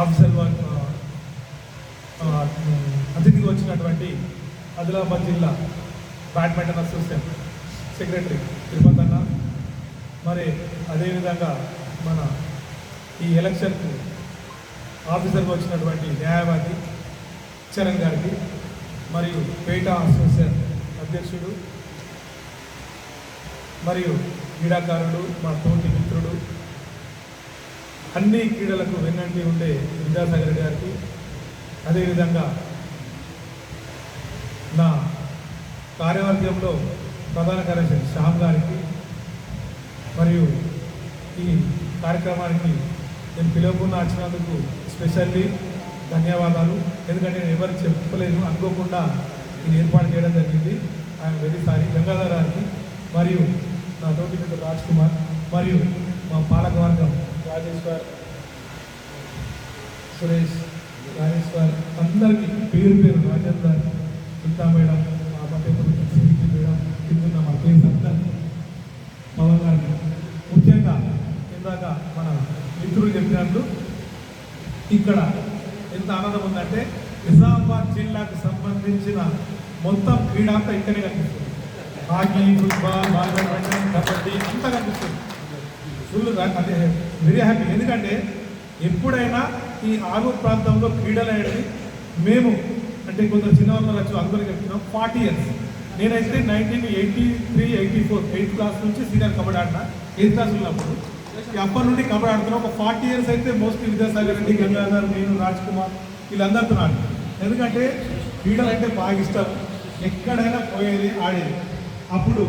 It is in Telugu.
ఆఫీసర్ అతిథికి వచ్చినటువంటి ఆదిలాబాద్ జిల్లా బ్యాడ్మింటన్ అసోసియేషన్ సెక్రటరీ తిరుపతి అన్న, మరి అదేవిధంగా మన ఈ ఎలక్షన్కు ఆఫీసర్గా వచ్చినటువంటి న్యాయవాది చరణ్ గారికి, మరియు పేట అసోసియేషన్ అధ్యక్షుడు మరియు క్రీడాకారుడు, మా తోటి మిత్రుడు, అన్ని క్రీడలకు వెన్నంటి ఉండే విద్యాసాగర్ గారికి, అదేవిధంగా నా కార్యవర్గంలో ప్రధాన కార్యదర్శి శ్యామ్ గారికి, మరియు ఈ కార్యక్రమానికి నేను పిలువకుండా వచ్చినందుకు స్పెషల్లీ ధన్యవాదాలు. ఎందుకంటే నేను ఎవరికి చెప్పలేదు, అనుకోకుండా ఇది ఏర్పాటు చేయడం జరిగింది. I'm very sorry. గంగాధర్ గారికి, మరియు నా తోటి మిత్రుడు రాజ్ కుమార్, మరియు మా పాలకవర్గం రాజేశ్వర్, సురేష్, రాజేశ్వర్ అందరికీ పేరు పేరు, రాజేందర్, సుల్తా మేడం, మా మధ్య సిరికి మేడం, కింద మా కేసు అందరు, పవన్ గారికి, ముఖ్యంగా ఇందాక మన మిత్రులు చెప్పినట్లు ఇక్కడ ఎంత ఆనందం ఉందంటే నిజామాబాద్ జిల్లాకు సంబంధించిన మొత్తం క్రీడ అంతా ఇక్కడే కనిపిస్తుంది. హాకీ, ఫుట్బాల్, బాస్కెట్బాల్, కబడ్డీ అంతా కనిపిస్తుంది. ఫుల్ అంటే వెరీ హ్యాపీ. ఎందుకంటే ఎప్పుడైనా ఈ ఆగూరు ప్రాంతంలో క్రీడలు అనేది మేము అంటే కొందరు చిన్నవాళ్ళు వచ్చి అందరూ చెప్తున్నాం 40 years. నేనైతే 1983, 84 8th క్లాస్ నుంచి సీనియర్ కబడ్డీ ఆడినా. 8th క్లాస్ ఉన్నప్పుడు అప్పటి నుండి కబడ్డీ ఆడుతున్నాం. ఒక 40 years అయితే మోస్ట్లీ విద్యాసాగర్ రెడ్డి, గంగాధర్, నేను, రాజ్ కుమార్ వీళ్ళందరితో ఆడు. ఎందుకంటే క్రీడలు అంటే బాగా ఇష్టం. ఎక్కడైనా పోయేది, ఆడేది. అప్పుడు